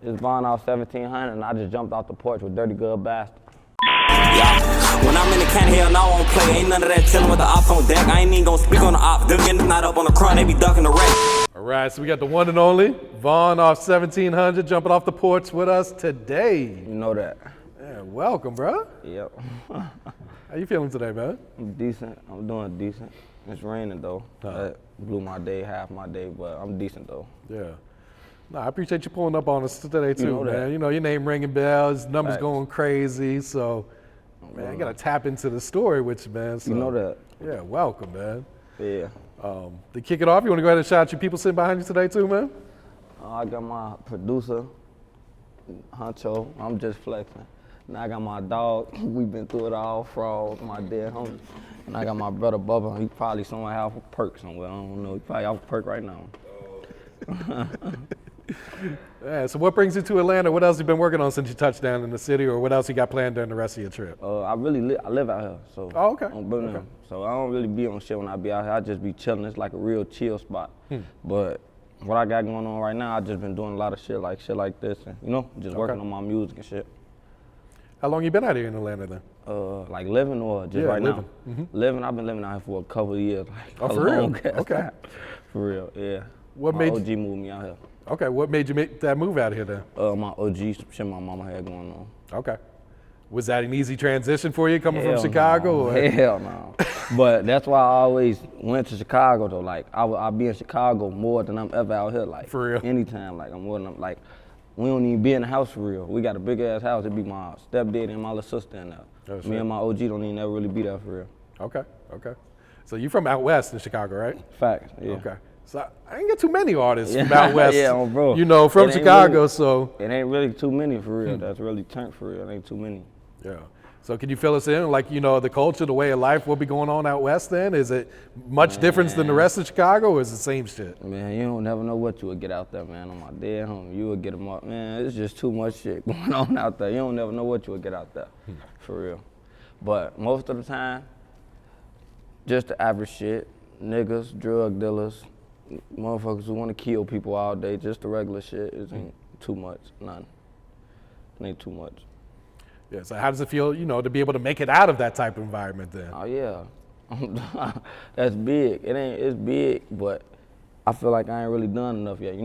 It's VonOff1700, and I just jumped off the porch with Dirty Good Bastard. Yeah. When I'm in the can, hell no, I won't play. Ain't none of that chillin' with the ops on deck. I ain't even gonna speak on the ops. Them getting not up on the crowd, they be ducking the wreck. All right, so we got the one and only VonOff1700 jumping off the porch with us today. You know that. Yeah, welcome, bro. Yep. How you feeling today, man? I'm decent. I'm doing decent. It's raining though. That blew my day, half my day, but I'm decent though. Yeah. No, I appreciate you pulling up on us today too, know man. that. You know, your name ringing bells, numbers Facts. going crazy, so man, I gotta tap into the story with you, man. So, You know that. Yeah, welcome, man. Yeah. To kick it off, you wanna go ahead and shout out your people sitting behind you today too, man? I got my producer, Huncho. I'm just flexing. Now I got my dog. We've been through it all, Frog, my dead homie. And I got my brother Bubba. He probably somewhere off a perk somewhere. I don't know. He probably off a perk right now. Yeah, so what brings you to Atlanta? What else have you been working on since you touched down in the city, or what else you got planned during the rest of your trip? I live out here, so. Oh, okay. On Birmingham. Okay. So I don't really be on shit when I be out here. I just be chilling. It's like a real chill spot. But what I got going on right now, I just been doing a lot of shit like this, and just working on my music and shit. How long you been out here in Atlanta then? Like living or just right living. now? Living. I've been living out here for a couple of years. Like Oh, for real? long ass Okay. time. For real, yeah. What My made OG moved me out here. Okay, what made you make that move out here then? My OG, some shit my mama had going on. Okay. Was that an easy transition for you coming Hell from Chicago? No. Or? Hell no. But that's why I always went to Chicago though. Like I be in Chicago more than I'm ever out here. Like For real? Anytime. Like I'm more than like we don't even be in the house for real. We got a big ass house. It be my stepdad and my little sister in there. Oh, Me shit. and my OG don't even ever really be there for real. Okay, okay. So you from out west in Chicago, right? Facts. Yeah. Okay. So I ain't get too many artists from out west. Yeah, bro. You know, from It ain't Chicago, really- so. It ain't really too many for real. That's really turned for real. It ain't too many. Yeah. So can you fill us in, like, the culture, the way of life, what be going on out west then? Is it much difference than the rest of Chicago, or is it the same shit? Man, you don't never know what you would get out there, man. On my dead home, you would get them up. Man, it's just too much shit going on out there. You don't never know what you would get out there, for real. But most of the time, just the average shit. Niggas, drug dealers, motherfuckers who want to kill people all day. Just the regular shit. It ain't too much, none. It ain't too much. Yeah, so how does it feel, to be able to make it out of that type of environment then? Oh yeah, that's big. It's big, but I feel like I ain't really done enough yet,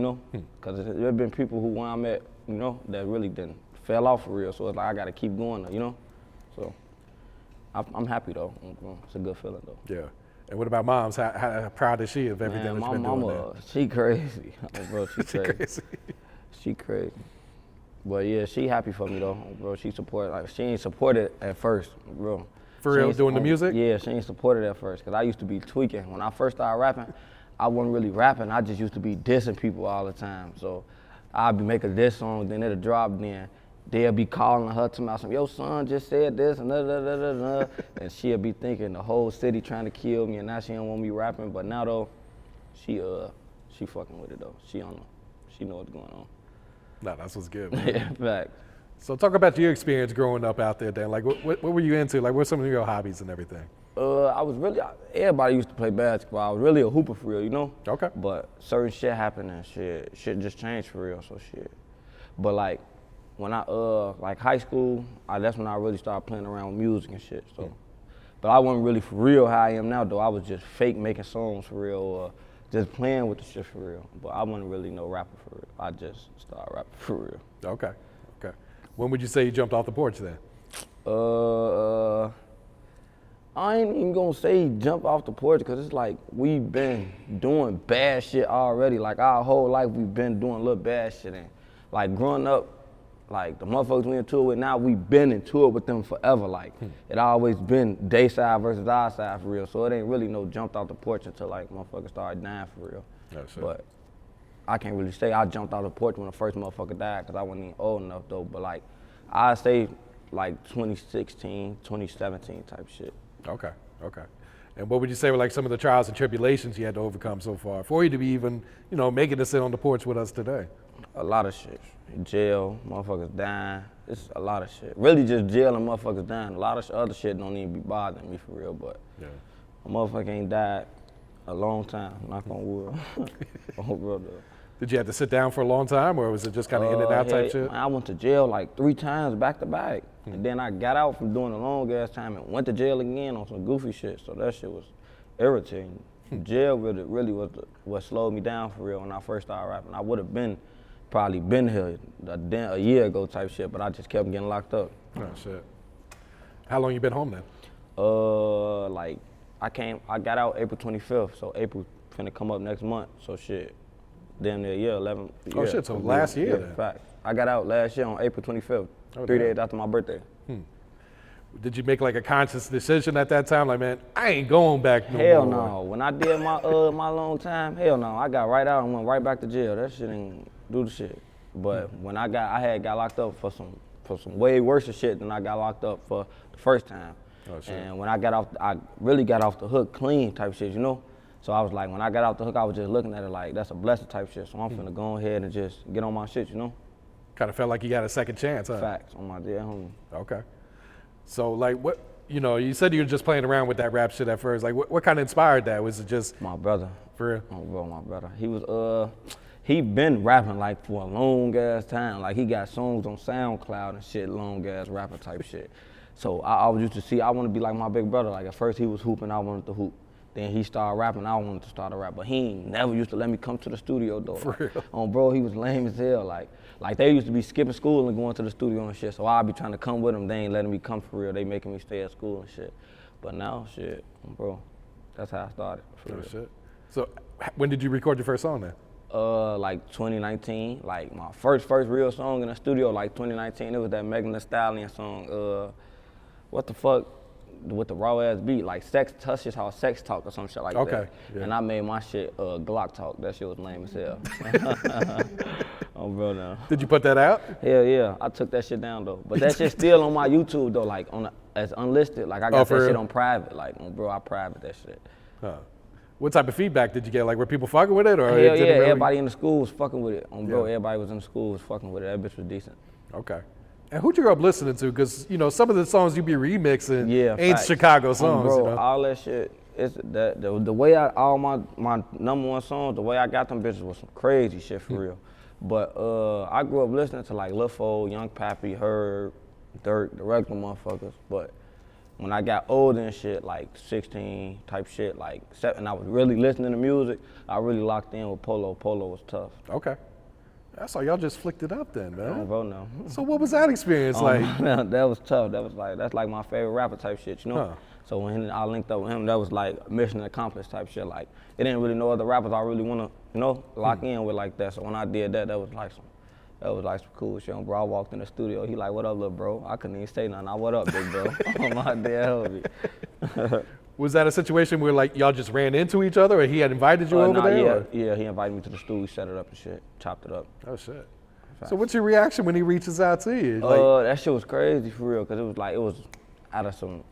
Cause there been people who when I met, that really didn't fell off for real. So it's like I gotta keep going, So I'm happy though. It's a good feeling though. Yeah. And what about moms? How proud is she of everything Man, that my you've been doing mama, she crazy. Bro, she crazy. Crazy. She crazy. But yeah, she happy for me though, bro. She supported, she ain't supported at first, bro. For She real, ain't doing the supported- music? Yeah, she ain't supported at first, cause I used to be tweaking. When I first started rapping, I wasn't really rapping. I just used to be dissing people all the time. So I'd be making this song, then it'll drop, then they'll be calling her to me, yo, son just said this, and da-da-da-da-da. And she'll be thinking the whole city trying to kill me, and now she don't want me rapping. But now though, she fucking with it though. She know what's going on. No, that's what's good, man. Yeah, facts. So talk about your experience growing up out there then. Like, what were you into? Like, what's some of your hobbies and everything? Everybody used to play basketball. I was really a hooper for real, Okay. But certain shit happened and shit just changed for real, so shit. But like, when I, like high school, that's when I really started playing around with music and shit, so. But I wasn't really for real how I am now though. I was just fake making songs for real, or just playing with the shit for real. But I wasn't really no rapper for real. I just started rapping for real. Okay, okay. When would you say you jumped off the porch then? I ain't even gonna say jump off the porch, cause it's like we've been doing bad shit already. Like our whole life we've been doing little bad shit, and like growing up, like the motherfuckers we in tour with now, we've been in tour with them forever. Like it always been they side versus our side for real. So it ain't really no jumped off the porch until like motherfuckers started dying for real. That's it. But I can't really say I jumped off the porch when the first motherfucker died, cause I wasn't even old enough though. But like I say like 2016, 2017 type shit. Okay, okay. And what would you say were like some of the trials and tribulations you had to overcome so far for you to be even, making this sit on the porch with us today? A lot of shit. Jail, motherfuckers dying. It's a lot of shit. Really just jail and motherfuckers dying. A lot of other shit don't even be bothering me for real, but Yeah. a motherfucker ain't died a long time, knock on wood. Oh, brother. Did you have to sit down for a long time, or was it just kind of in and out type shit? Man, I went to jail like 3 times back to back. And then I got out from doing a long ass time and went to jail again on some goofy shit. So that shit was irritating. Jail really was what slowed me down for real when I first started rapping. I would have probably been here a year ago type shit, but I just kept getting locked up. Oh shit. How long you been home then? Like I got out April 25th, so April finna come up next month. So shit, damn near a year, 11. Oh shit, so last year then. Fact. I got out last year on April 25th, 3 days after my birthday. Did you make like a conscious decision at that time? Like, man, I ain't going back no Hell more. no. When I did my my long time, hell no. I got right out and went right back to jail. That shit ain't do the shit. But when I got locked up for some way worse shit than I got locked up for the first time. Oh, shit. And when I really got off the hook clean type shit, you know? So I was like, when I got off the hook, I was just looking at it like, that's a blessing type shit. So I'm finna go ahead and just get on my shit, you know? Kind of felt like you got a second chance, huh? Facts on my dead homie. Okay. So like what, you said you were just playing around with that rap shit at first. Like what kind of inspired that? Was it just my brother? For real? Oh, bro, my brother. He was he been rapping like for a long ass time. Like he got songs on SoundCloud and shit, long ass rapper type shit. So I always used to see, I want to be like my big brother. Like at first he was hooping, I wanted to hoop. Then he started rapping, I wanted to start a rap. But he ain't never used to let me come to the studio though. For real? Bro, he was lame as hell. Like they used to be skipping school and going to the studio and shit. So I'd be trying to come with them. They ain't letting me come for real. They making me stay at school and shit. But now, shit, bro, that's how I started. For real. Shit. So when did you record your first song then? Like 2019. Like my first real song in the studio, like 2019. It was that Megan Thee Stallion song. What the fuck? With the raw ass beat, like Sex Touches How Sex Talk or some shit like that. Yeah. And I made my shit Glock Talk. That shit was lame as hell. Oh, bro, now. Did you put that out? Hell yeah, I took that shit down though. But that shit's still on my YouTube though, like as unlisted. Like I got that shit on private. Like, bro, I private that shit. Huh. What type of feedback did you get? Like, were people fucking with it, or hell it didn't yeah, really... everybody in the school was fucking with it. Bro, everybody was in the school was fucking with it. That bitch was decent. Okay. And who'd you grow up listening to? Because, some of the songs you be remixing ain't facts. Chicago songs. Bro, all that shit, it's the way all my number one songs, the way I got them bitches was some crazy shit for real. But I grew up listening to like Lil Fo, Young Pappy, Herb, Dirt, the regular motherfuckers. But when I got older and shit, like 16 type shit, like and I was really listening to music, I really locked in with Polo. Polo was tough. Okay. That's all y'all just flicked it up then, man. Bro, no. So what was that experience like? That was tough. That's like my favorite rapper type shit, you know? Huh. So when I linked up with him, that was like mission accomplished type shit. Like it didn't really know other rappers I really wanna, lock in with like that. So when I did that, that was like some cool shit. Bro, I walked in the studio, he like, what up, little bro? I couldn't even say nothing. What up, big bro? On my dead homie. Was that a situation where like y'all just ran into each other, or he had invited you over there? Yeah, he invited me to the studio, we set it up and shit, chopped it up. Oh shit. So what's your reaction when he reaches out to you? That shit was crazy for real, cause it was out of some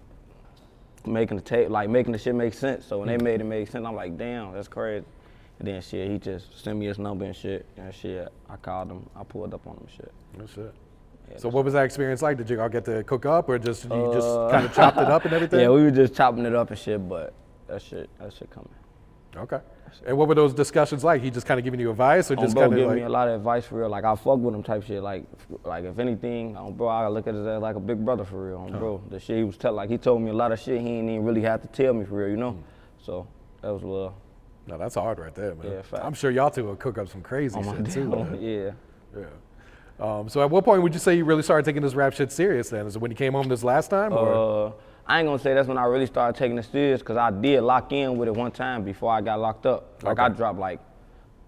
making the tape, like making the shit make sense. So when they made it make sense, I'm like, damn, that's crazy. And then shit, he just sent me his number and shit, I called him, I pulled up on him and shit. Oh shit. Yeah, so what was that experience like? Did you all get to cook up, or you just kind of chopped it up and everything? Yeah, we were just chopping it up and shit, but that shit coming. Okay. And what were those discussions like? He just kind of giving you advice, or just kind of giving me a lot of advice for real. Like I fuck with him type shit. Like if anything, bro, I look at it as like a big brother for real, bro. The shit he was he told me a lot of shit he ain't even really have to tell me for real, So that was love. No, that's hard right there, man. Yeah, fact. I'm sure y'all two will cook up some crazy shit too. Man. Yeah. So at what point would you say you really started taking this rap shit serious then? Is it when you came home this last time? Or? I ain't gonna say that's when I really started taking it serious, because I did lock in with it one time before I got locked up. Like I dropped like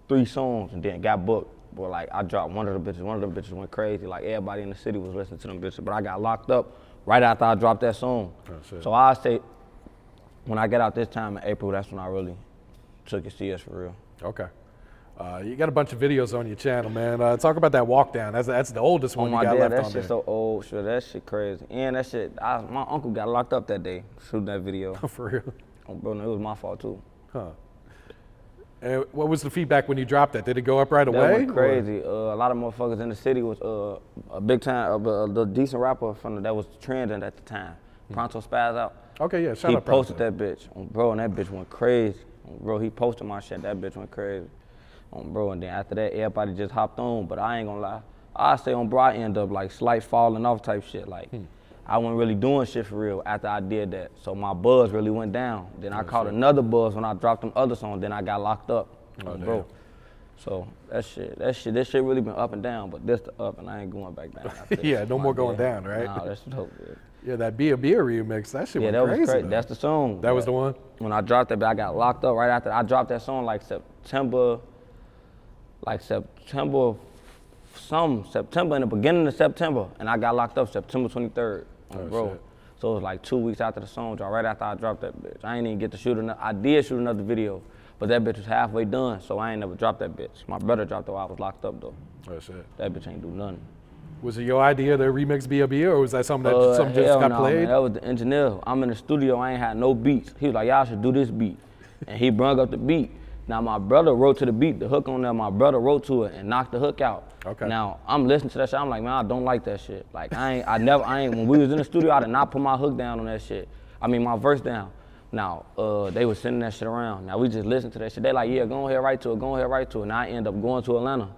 3 songs and then got booked. But like I dropped one of them bitches went crazy. Like everybody in the city was listening to them bitches, but I got locked up right after I dropped that song. Oh, shit. So I say when I get out this time in April, that's when I really took it serious for real. Okay. You got a bunch of videos on your channel, man. Talk about that walk down. That's the oldest one you got left on there. That shit so old. Sure, that shit crazy. And that shit, my uncle got locked up that day shooting that video. For real? Bro, no, it was my fault too. Huh. And what was the feedback when you dropped that? Did it go up right away? That went crazy. A lot of motherfuckers in the city was a big time, the decent rapper that was trending at the time. Pronto Spaz Out. Okay, yeah, shout out Pronto. He posted that bitch, bro, and that bitch went crazy. Bro, he posted my shit, that bitch went crazy. Bro, and then after that, everybody just hopped on. But I ain't gonna lie, I say on bro, I end up like slight falling off type shit. Like I wasn't really doing shit for real after I did that. So my buzz really went down. Then I caught another buzz when I dropped them other songs. Then I got locked up, bro. So this shit really been up and down. But this the up, and I ain't going back down. After Yeah, no more going down, right? Nah, that's dope. Yeah, that BIA BIA remix, that shit Yeah, went that crazy. was crazy. Man. That's the song. That was the one? When I dropped that, but I got locked up right after. I dropped that song like September in the beginning of September, and I got locked up September 23rd, bro. Shit. So it was like 2 weeks after the song dropped, right after I dropped that bitch. I ain't even get to shoot another. I did shoot another video, but that bitch was halfway done, so I ain't never dropped that bitch. My brother dropped it while I was locked up though. Oh shit. That bitch ain't do nothing. Was it your idea to remix BIA BIA, or was that something that just Hell got no, played? Man, that was the engineer. I'm in the studio, I ain't had no beats. He was like, y'all should do this beat. And he brung up the beat. Now my brother wrote to the beat, the hook on there, my brother wrote to it and knocked the hook out. Okay. Now I'm listening to that shit, I'm like, man, I don't like that shit. Like when we was in the studio, I did not put my hook down on that shit. I mean my verse down. Now, they was sending that shit around. Now we just listen to that shit. They like, yeah, go ahead, write to it, Now I end up going to Atlanta.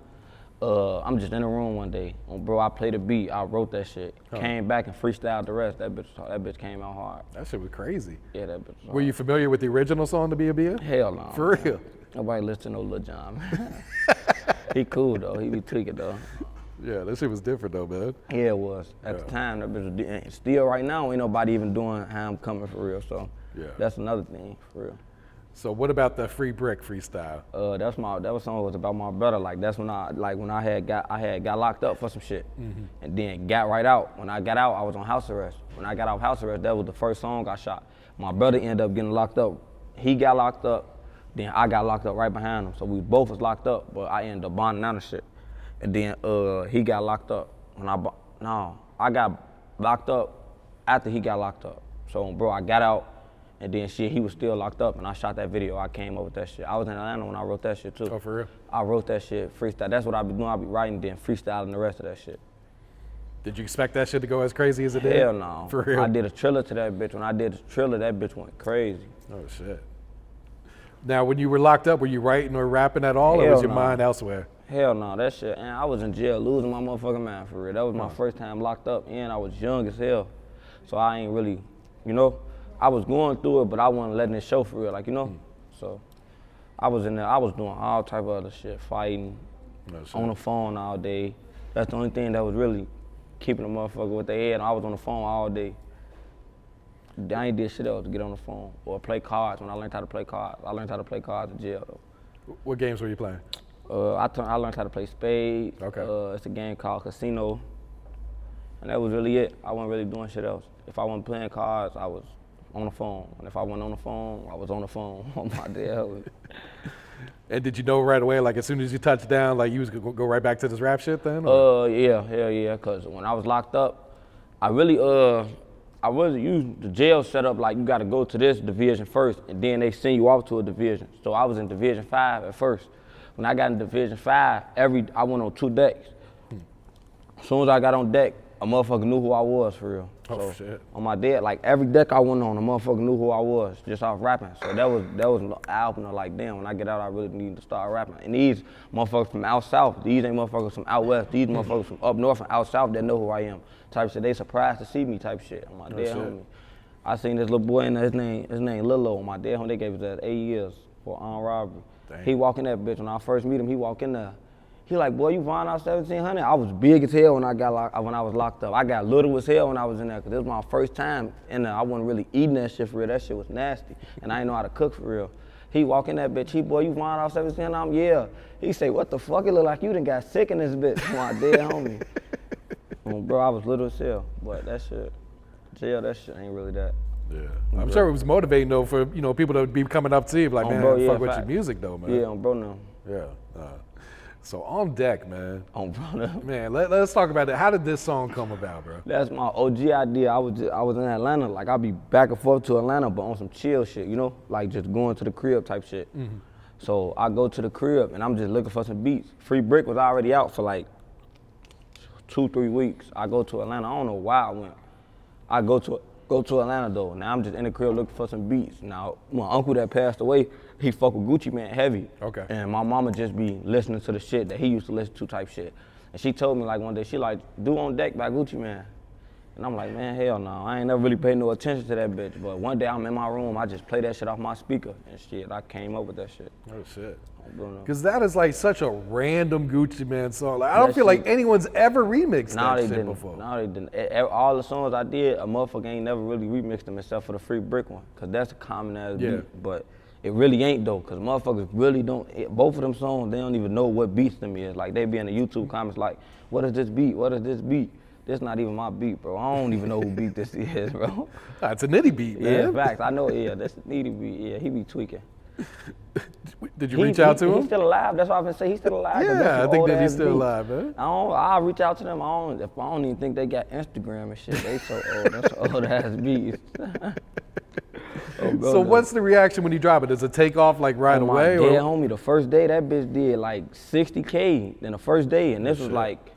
I'm just in the room one day. Bro, I played the beat, I wrote that shit. Came back and freestyled the rest. That bitch came out hard. That shit was crazy. Yeah, that bitch was hard. Were you familiar with the original song, the BIA BIA? Hell no. For real? Nobody listen to no Lil Jon, man. He cool though, he be tweaking though. Yeah, that shit was different though, man. Yeah, it was. At the time, that bitch was, still right now, ain't nobody even doing how I'm coming for real, so that's another thing, for real. So what about the Free Brick Freestyle? That was something was about my brother. Like that's when I had got locked up for some shit, and then got right out. When I got out, I was on house arrest. When I got off house arrest, that was the first song I shot. My brother ended up getting locked up. He got locked up, then I got locked up right behind him. So we both was locked up, but I ended up bonding out of shit. And then he got locked up. I got locked up after he got locked up. So bro, I got out. And then shit, he was still locked up, and I shot that video. I came up with that shit. I was in Atlanta when I wrote that shit too. Oh, for real? I wrote that shit, freestyle. That's what I be doing. I be writing, then freestyling the rest of that shit. Did you expect that shit to go as crazy as it did? Hell no. For real? I did a trailer to that bitch. When I did the trailer, that bitch went crazy. Oh shit. Now, when you were locked up, were you writing or rapping at all, or Hell was your no. mind elsewhere? Hell no, that shit. And I was in jail losing my motherfucking mind for real. That was my first time locked up, and I was young as hell. So I ain't really, I was going through it, but I wasn't letting it show for real, So I was in there, I was doing all type of other shit, fighting, on the phone all day. That's the only thing that was really keeping a motherfucker with their head. I was on the phone all day. I ain't did shit else to get on the phone or play cards when I learned how to play cards. I learned how to play cards in jail though. What games were you playing? I learned how to play spades. Okay. It's a game called Casino. And that was really it. I wasn't really doing shit else. If I wasn't playing cards, I was on the phone. And if I wasn't on the phone, I was on the phone. Oh my damn. And did you know right away, like as soon as you touched down, like you was gonna go right back to this rap shit then? Yeah, hell yeah. Cause when I was locked up, I really used the jail set up like you gotta go to this division first and then they send you off to a division. So I was in Division 5 at first. When I got in Division 5, I went on 2 decks. As soon as I got on deck, a motherfucker knew who I was for real. Oh shit. On my dad, like every deck I went on, a motherfucker knew who I was just off rapping. So that was an eye-opener, like damn, when I get out, I really need to start rapping. And these motherfuckers from out south, these ain't motherfuckers from out west, these motherfuckers from up north and out south that know who I am. Type shit, they surprised to see me type shit. On my dad homie. I seen this little boy in there, his name Lilo. On my dad homie, they gave us that 8 years for armed robbery. Damn. He walk in that bitch, when I first meet him, he walk in there. He like, boy, you VonOff1700? I was big as hell when I was locked up. I got little as hell when I was in there, cause it was my first time in there. I wasn't really eating that shit for real. That shit was nasty, and I didn't know how to cook for real. He walk in that bitch, boy, you VonOff1700? I'm, yeah. He say, what the fuck? It look like you done got sick in this bitch. My dead homie. Bro, I was little as hell, but that shit, jail, that shit ain't really that. Yeah, I'm sure it was motivating though for people to be coming up to you like, man, bro, yeah, fuck with your music though, man. Yeah, bro, no. Yeah. So on deck, man. On bro, no. Man, let's talk about that. How did this song come about, bro? That's my OG idea. I was in Atlanta, like I'd be back and forth to Atlanta, but on some chill shit, like just going to the crib type shit. Mm-hmm. So I go to the crib and I'm just looking for some beats. Free Brick was already out for like 2-3 weeks. I go to Atlanta. I don't know why I went. I go go to Atlanta though. Now I'm just in the crib looking for some beats. Now my uncle that passed away, he fuck with Gucci Man heavy. Okay. And my mama just be listening to the shit that he used to listen to type shit. And she told me like one day, she like, do On Deck by Gucci Man. And I'm like, man, hell no. I ain't never really paid no attention to that bitch. But one day I'm in my room, I just play that shit off my speaker and shit. I came up with that shit. Oh shit. Because that is like such a random Gucci Man song. Like, I don't feel like anyone's ever remixed that shit before. No, they didn't. All the songs I did, a motherfucker ain't never really remixed them except for the Free Brick one. Because that's a common ass beat. But it really ain't though, because motherfuckers really don't, both of them songs, they don't even know what beats them is. Like they be in the YouTube comments like, what is this beat? What is this beat? This not even my beat, bro. I don't even know who beat this is, bro. It's a nitty beat, man. Yeah, facts. I know, that's a nitty beat. Yeah, he be tweaking. Did you reach out to him? He's still alive. That's why I've been saying he's still alive. Yeah, I think that he's still alive, man. I'll reach out to them. I don't even think they got Instagram and shit. They so old. That's old ass beats. So what's the reaction when you drop it? Does it take off like right away? My dead homie, the first day that bitch did like 60K in the first day, and this was like,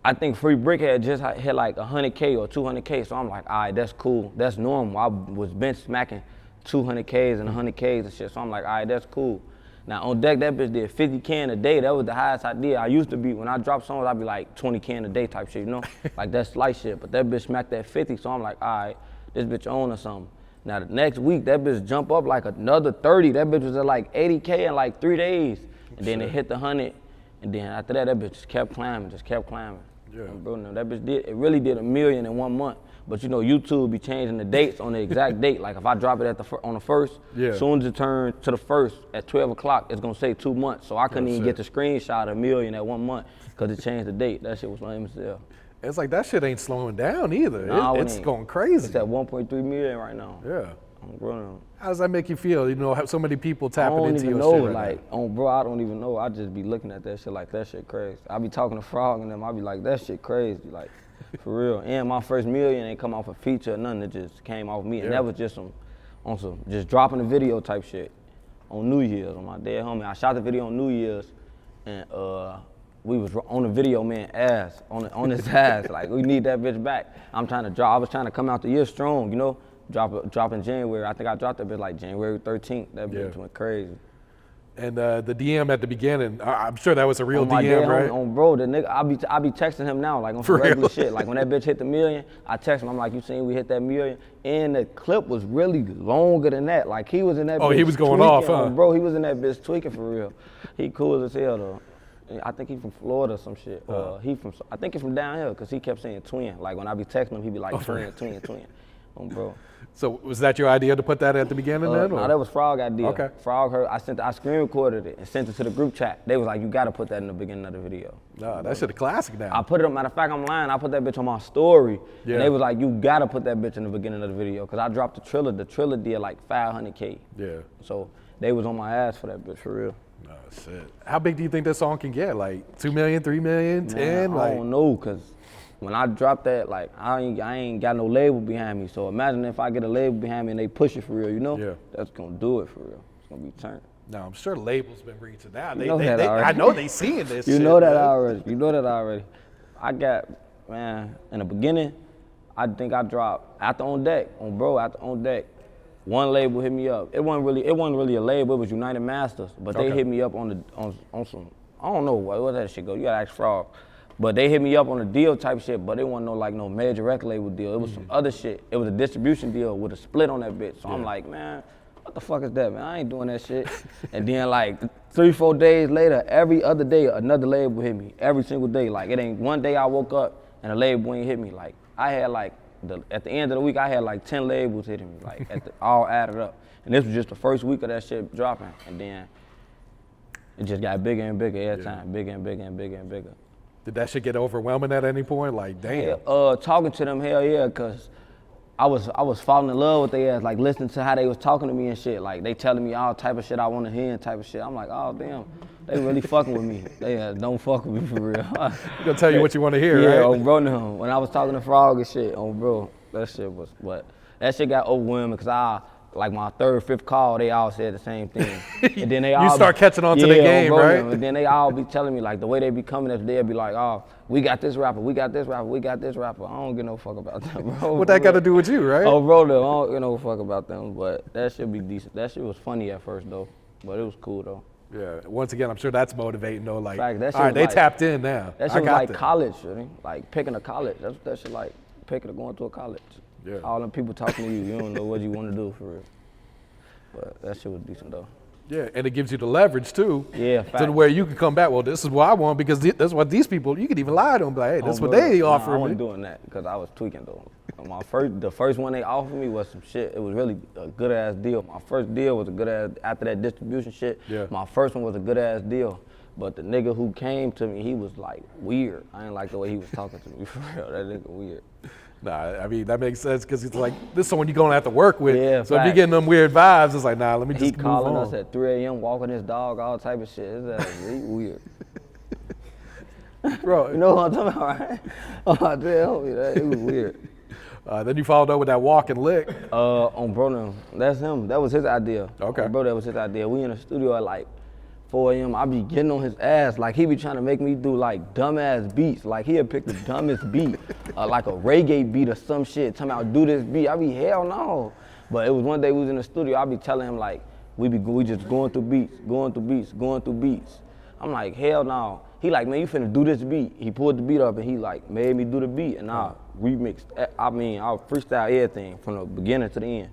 I think Free Brick had just hit like 100K or 200K, so I'm like, all right, that's cool, that's normal. I was bench smacking 200Ks and 100Ks and shit, so I'm like, all right, that's cool. Now On Deck, that bitch did 50K in a day. That was the highest I did. I used to be, when I drop songs, I'd be like 20K in a day type shit, you know? Like that's light shit, but that bitch smacked that 50, so I'm like, all right, this bitch on or something. Now the next week, that bitch jump up like another 30. That bitch was at like 80K in like 3 days. And then it hit the 100, and then after that bitch just kept climbing. Yeah. Bro, no, that bitch it really did 1 million in 1 month. But you know, YouTube be changing the dates on the exact date. Like if I drop it on the first, as soon as it turns to the first at 12 o'clock, it's gonna say 2 months. So I couldn't even get the screenshot of 1 million at 1 month because it changed the date. That shit was lame as hell. It's like that shit ain't slowing down either. Nah, it's going crazy. It's at 1.3 million right now. Yeah. Bro, how does that make you feel? You know, have so many people tapping into your know, shit right now. Bro, I don't even know. I just be looking at that shit like that shit crazy. I be talking to Frog and them. I be like, that shit crazy, like for real. And my first million ain't come off a feature or nothing. It just came off me, and that was just just dropping a video type shit on New Year's on my dead homie. I shot the video on New Year's, and we was on the video, man, ass on his ass. Like we need that bitch back. I was trying to come out the year strong, you know. Drop in January. I think I dropped that bitch like January 13th. That bitch went crazy. And the DM at the beginning, I'm sure that was a real my DM, right? Bro, the nigga, I be texting him now, like on some regular shit. Like when that bitch hit the 1 million, I text him. I'm like, you seen we hit that 1 million? And the clip was really longer than that. Like he was in that. Oh, bitch he was going tweaking, off, huh? Bro, he was in that bitch tweaking for real. He cool as hell though. I think he from Florida or some shit. I think he from down here because he kept saying twin. Like when I be texting him, he be like twin. Bro. So was that your idea to put that at the beginning then? No, that was Frog idea. Okay. Frog heard, I screen recorded it and sent it to the group chat. They was like, you gotta put that in the beginning of the video. No, that shit a classic now. I put it on, matter of fact, I'm lying, I put that bitch on my story. Yeah. And they was like, you gotta put that bitch in the beginning of the video. Cause I dropped the Triller. The Triller did like 500K. Yeah. So they was on my ass for that bitch, for real. Oh shit. How big do you think this song can get? Like 2 million, 3 million, 10? I don't know, cause when I drop that, like I ain't got no label behind me. So imagine if I get a label behind me and they push it for real, you know? Yeah. That's gonna do it for real. It's gonna be turned. No, I'm sure labels been reaching out. I know they seeing this you shit. Know that man. already. You know that already. I got, man, in the beginning, I think I dropped after On Deck, after On Deck. One label hit me up. It wasn't really a label, it was United Masters. But they hit me up on some, I don't know what that shit go. You gotta ask Frog. But they hit me up on a deal type shit, but it wasn't no major record label deal. It was some other shit. It was a distribution deal with a split on that bitch. So I'm like, man, what the fuck is that, man? I ain't doing that shit. And then like 3-4 days later, every other day, another label hit me. Every single day. Like it ain't one day I woke up and a label ain't hit me. Like I had like, at the end of the week, I had like 10 labels hitting me, like all added up. And this was just the first week of that shit dropping. And then it just got bigger and bigger every time, bigger and bigger and bigger and bigger. Did that shit get overwhelming at any point? Like, damn. Talking to them, hell yeah, cause I was falling in love with their ass, like listening to how they was talking to me and shit. Like they telling me all type of shit I want to hear and type of shit. I'm like, oh damn, they really fucking with me. They don't fuck with me for real. They're gonna tell you what you want to hear, right? Yeah, on bro, when I was talking to Frog and shit, on bro, that shit got overwhelming, cause like my third, fifth call, they all said the same thing. And then they all start catching on to the game, bro, right? And then they all be telling me, like, the way they be coming up, they'll be like, oh, we got this rapper, we got this rapper, we got this rapper. I don't give no fuck about them, bro. What that got to do with you, right? Oh, bro, I don't give no fuck about them, but that should be decent. That shit was funny at first, though, but it was cool, though. Yeah. Once again, I'm sure that's motivating, though. Like, Fact, that shit all right, was they like- tapped in now. That I shit was got like this. college, like picking a college. That's what that shit like, going to a college. Yeah. All them people talking to you, you don't know what you want to do for real. But that shit was decent though. Yeah, and it gives you the leverage too. Yeah, To the fact. where you can come back. Well, this is what I want because that's what these people. You could even lie to them, like, hey, this is what they Nah, I offer wasn't me. doing that because I was tweaking though. The first one they offered me was some shit. It was really a good ass deal. My first deal was a good ass, after that distribution shit, Yeah. my first one was a good ass deal. But the nigga who came to me, he was like weird. I didn't like the way he was talking to me for real. That nigga weird. Nah, I mean that makes sense because it's like this is someone you're gonna have to work with. Yeah, so if you're fact. getting them weird vibes, it's like, nah, let me He just move calling on. us at 3 a.m., walking his dog, all type of shit. His ass is weird. Bro, You know what I'm talking about, right? Oh, I tell you that, it was weird. then you followed up with that walk and lick. On bro, that's him. That was his idea. Okay. On bro, that was his idea. We in the studio at like 4 a.m. I be getting on his ass. Like he be trying to make me do like dumbass beats. Like he'll pick the dumbest beat, like a reggae beat or some shit. Tell me I'll do this beat. I be hell no. But it was one day we was in the studio. I be telling him like we just going through beats. I'm like hell no. He like, man, you finna do this beat. He pulled the beat up and he like made me do the beat and I remixed. I freestyle everything from the beginning to the end.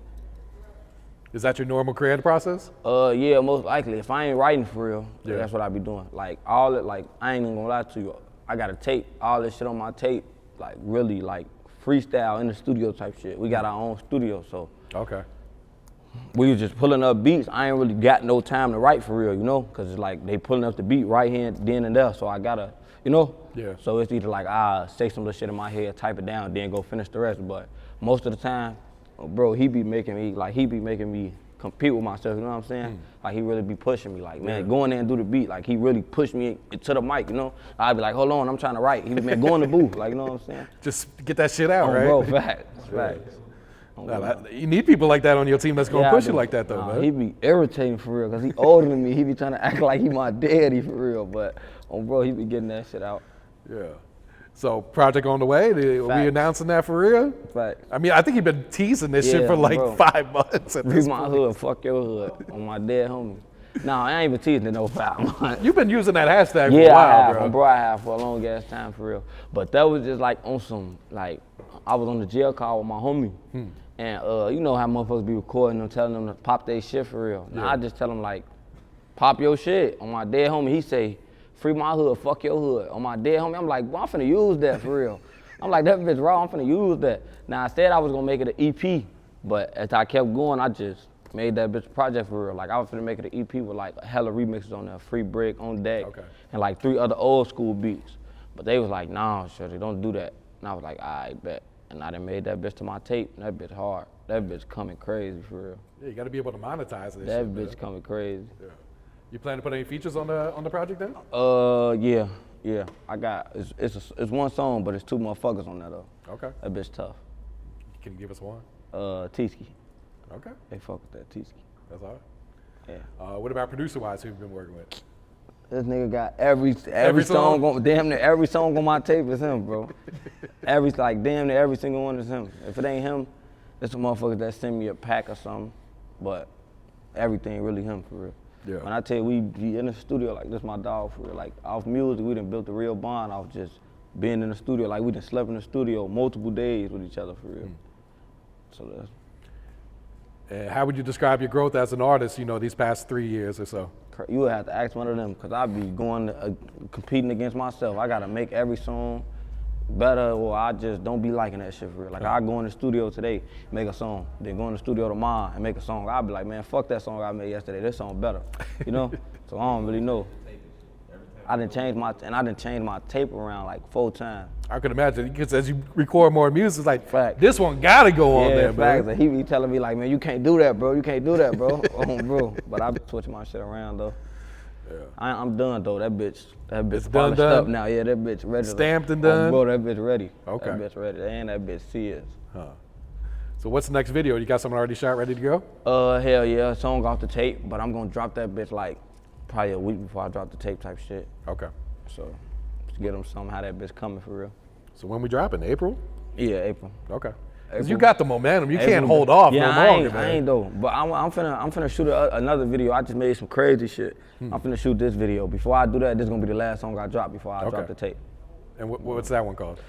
Is that your normal creative process? Yeah, most likely. If I ain't writing for real, Yeah. that's what I be doing. Like all it, like I ain't even gonna lie to you. I got a tape, all this shit on my tape, like really like freestyle in the studio type shit. We got our own studio, so Okay. we was just pulling up beats. I ain't really got no time to write for real, you know, cause it's like they pulling up the beat right here, then and there. So I gotta, you know. Yeah. So it's either like say some little shit in my head, type it down, then go finish the rest. But most of the time, bro, he be making me compete with myself, you know what I'm saying? Like he really be pushing me, like, man, go in there and do the beat. Like he really pushed me to the mic, you know? I'd be like, hold on, I'm trying to write. He be, man, go in the booth, like, you know what I'm saying? Just get that shit out, Oh, right? bro, facts. Nah, you need people like that on your team that's gonna Yeah, push I you do. like that though, Nah, man. he be irritating for real, cause he older than me. He be trying to act like he my daddy for real, but bro, he be getting that shit out. Yeah. So project on the way. Are we Facts. announcing that for real? Facts. I mean, I think you've been teasing this shit Yeah, for like bro. 5 months at Free this my point. hood, fuck your hood, on my dead homie. Nah, I ain't even teasing it no 5 months. You've been using that hashtag for a Yeah, I while, have, bro. I have for a long ass time for real. But that was just like on some, like, I was on the jail call with my homie. And you know how motherfuckers be recording them, telling them to pop their shit for real. Now I just tell them like, pop your shit. On my dead homie, he say, free my hood, fuck your hood. On my dead homie, I'm like, well, I'm finna use that for real. I'm like, that bitch raw, I'm finna use that. Now I said I was gonna make it an EP, but as I kept going, I just made that bitch a project for real. Like I was finna make it an EP with like a hella remixes on there, Free Brick, On Deck, and like 3 other old school beats. But they was like, nah, shorty, don't do that. And I was like, I bet. And I done made that bitch to my tape, and that bitch hard. That bitch coming crazy for real. Yeah, you got to be able to monetize this. That shit, bitch man. coming crazy. Yeah. You plan to put any features on the project then? Yeah. I got it's one song, but it's 2 motherfuckers on that though. Okay. That bitch tough. Can you give us one? T-Ski. Okay. They fuck with that T-Ski. That's all Yeah. right. What about producer-wise? Who you've been working with? This nigga got every song? song on, damn near every song on my tape is him, bro. Damn near every single one is him. If it ain't him, it's a motherfucker that send me a pack or something. But everything really him for real. Yeah. When I tell you we be in the studio, like this my dog for real. Like off music, we done built a real bond off just being in the studio. Like we done slept in the studio multiple days with each other for real. So that's And how would you describe your growth as an artist, these past 3 years or so? you would have to ask one of them, cause I be going competing against myself. I gotta make every song better, or I just don't be liking that shit for real. Like I go in the studio today, make a song, then go in the studio tomorrow and make a song. I'll be like, man, fuck that song I made yesterday. This song better, you know. So I don't really know. I done changed my tape around like 4 times. I could imagine, because as you record more music, it's like, Fact. this one gotta go on Yeah, there, facts. man. He be telling me like, man, you can't do that, bro. You can't do that, bro. Bro. But I be switching my shit around though. Yeah. I'm done though. That bitch It's done, polished done? up now. Yeah, that bitch ready. Stamped and Oh, done? bro, that bitch ready. Okay. That bitch ready. And that bitch serious. Huh. So what's the next video? You got something already shot, ready to go? Hell yeah, song off the tape, but I'm gonna drop that bitch like probably a week before I drop the tape type shit. Okay. So just get them something how that bitch coming for real. So when we dropping? April? Yeah, April. Okay. Because April. you got the momentum. You April. can't hold off yeah, no longer, man. I ain't though. But I'm finna shoot another video. I just made some crazy shit. I'm finna shoot this video. Before I do that, this is gonna be the last song I drop before I drop the tape. And what's that one called?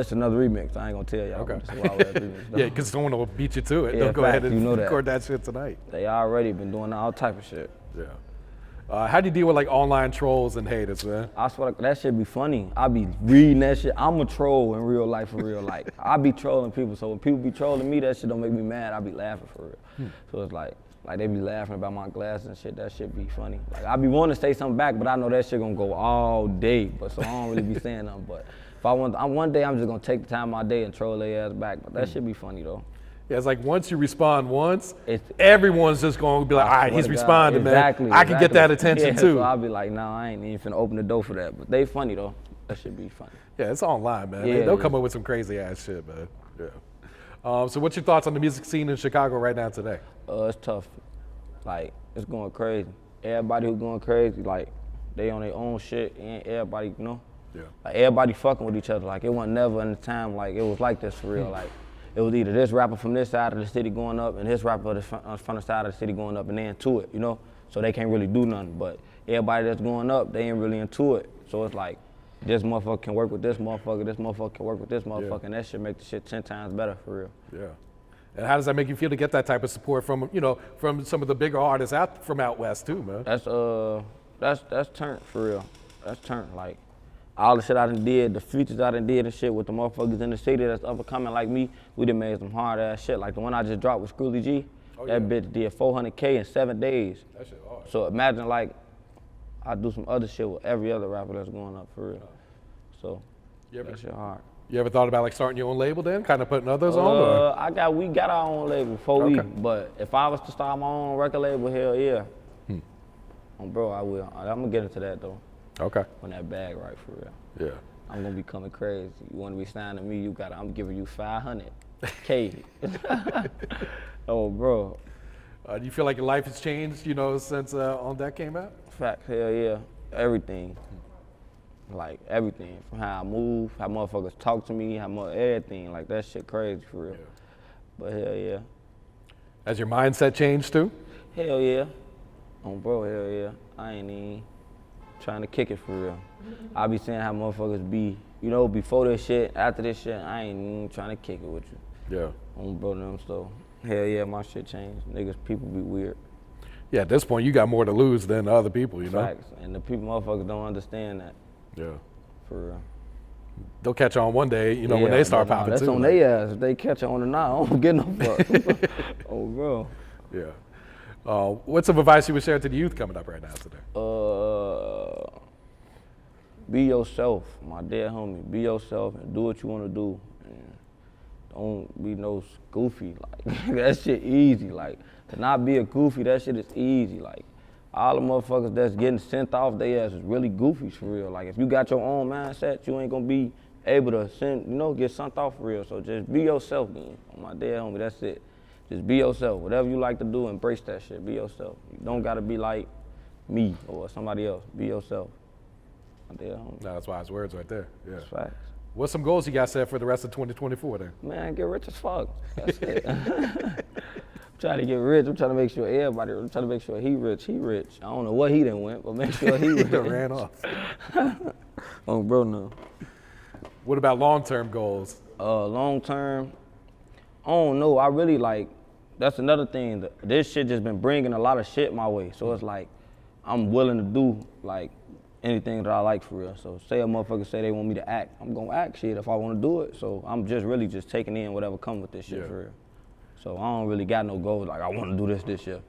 It's another remix. I ain't gonna tell y'all. Okay. This is Wild West remix, though. Yeah, because someone will beat you to it. Yeah, They'll go ahead facts, and you know that. record that shit tonight. They already been doing all type of shit. Yeah. How do you deal with like online trolls and haters, man? I swear that shit be funny. I be reading that shit. I'm a troll in real life for real. Like I be trolling people. So when people be trolling me, that shit don't make me mad. I be laughing for real. So it's like they be laughing about my glasses and shit. That shit be funny. Like I be wanting to say something back, but I know that shit gonna go all day. But so I don't really be saying nothing. But if I want, one day I'm just gonna take the time of my day and troll their ass back. But that shit be funny though. Yeah, it's like once you respond once, everyone's just going to be like, all right, he's responding, exactly, man. I can get that attention too. So I'll be like, nah, I ain't even finna open the door for that. But they funny though. That should be funny. Yeah, it's online, man. Yeah, They'll come up with some crazy ass shit, man. Yeah. So what's your thoughts on the music scene in Chicago right now today? It's tough. Like, it's going crazy. Everybody who's going crazy, like, they on their own shit, and everybody, you know? Yeah. Like, everybody fucking with each other. Like, it wasn't never in the time, like, it was like this for real. Like, it was either this rapper from this side of the city going up and this rapper from the side of the city going up and they into it, you know? So they can't really do nothing. But everybody that's going up, they ain't really into it. So it's like, this motherfucker can work with this motherfucker can work with this motherfucker, and that shit make the shit 10 times better for real. Yeah. And how does that make you feel to get that type of support from, you know, from some of the bigger artists from out west too, man? That's turned for real. That's turned. Like, all the shit I done did, the features I done did and shit with the motherfuckers in the city that's up and coming like me, we done made some hard ass shit. Like the one I just dropped with Polo G, that bitch did 400K in 7 days. That shit hard. So imagine like, I do some other shit with every other rapper that's going up for real. So that shit hard. You ever thought about like starting your own label then, kind of putting others on? Or? We got our own label before but if I was to start my own record label, hell yeah. Bro, I will. I'm gonna get into that though. Okay. When that bag right for real. Yeah. I'm gonna be coming crazy. You wanna be signed to me, I'm giving you 500K. Oh, bro. Do you feel like your life has changed, you know, since On Deck came out? Fact, hell yeah. Everything. Like everything. From how I move, how motherfuckers talk to me, everything. Like that shit crazy for real. Yeah. But hell yeah. Has your mindset changed too? Hell yeah. Bro, hell yeah. I ain't even trying to kick it for real. I be saying how motherfuckers be, you know, before this shit, after this shit, I ain't even trying to kick it with you. Yeah. Bro, them, so hell yeah, my shit changed. Niggas, people be weird. Yeah, at this point, you got more to lose than other people, you know? Facts, and the people, motherfuckers don't understand that. Yeah. For real. They'll catch on one day, you know, when they start popping that's too. That's on their ass. If they catch on or not, I don't get no fuck. Oh, bro. Yeah. What's some advice you would share to the youth coming up right now today? Be yourself, my dear homie. Be yourself and do what you want to do. And don't be no goofy. Like that shit easy. Like to not be a goofy, that shit is easy. Like all the motherfuckers that's getting sent off their ass is really goofies for real. Like if you got your own mindset, you ain't gonna be able to get sent off for real. So just be yourself, then. My dear homie, that's it. Just be yourself. Whatever you like to do, embrace that shit. Be yourself. You don't gotta be like me or somebody else. Be yourself. My dear homie. No, that's wise words right there. Yeah. That's facts. What's some goals you got set for the rest of 2024 then? Man, get rich as fuck. That's it. I'm trying to get rich. I'm trying to make sure I'm trying to make sure he rich. He rich. I don't know what he done went, but make sure he rich. Ran off. Oh, bro, no. What about long-term goals? Long term, I don't know. I really like, that's another thing. This shit just been bringing a lot of shit my way. So it's like, I'm willing to do like anything that I like for real. So say a motherfucker say they want me to act, I'm gonna act shit if I wanna do it. So I'm just really just taking in whatever comes with this shit for real. So I don't really got no goals like I wanna do this year.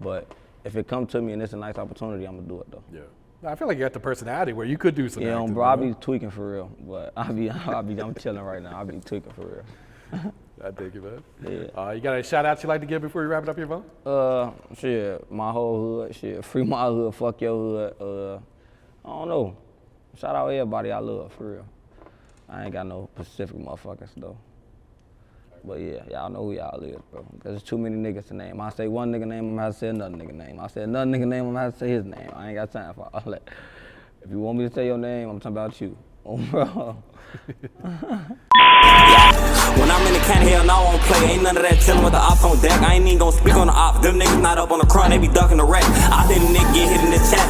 But if it come to me and it's a nice opportunity, I'm gonna do it though. Yeah. I feel like you got the personality where you could do something. Yeah, bro, I be tweaking for real. But I'm chilling right now. I be tweaking for real. I dig it, man. Yeah. You got any shout outs you like to give before you wrap it up here, Von? Shit, my whole hood, shit, free my hood, fuck your hood. I don't know. Shout out everybody I love, for real. I ain't got no specific motherfuckers though. But yeah, y'all know who y'all is, bro. Cause there's too many niggas to name. I say one nigga name, I'm gonna have to say another nigga name. I say another nigga name, I'm gonna have to say his name. I ain't got time for all that. If you want me to say your name, I'm talking about you. Oh, bro. When I'm in the can, hell no, I won't play. Ain't none of that chillin' with the ops on deck. I ain't even gon' speak on the ops. Them niggas not up on the crowd, they be ducking the wreck. I think the nigga get hit in the chat.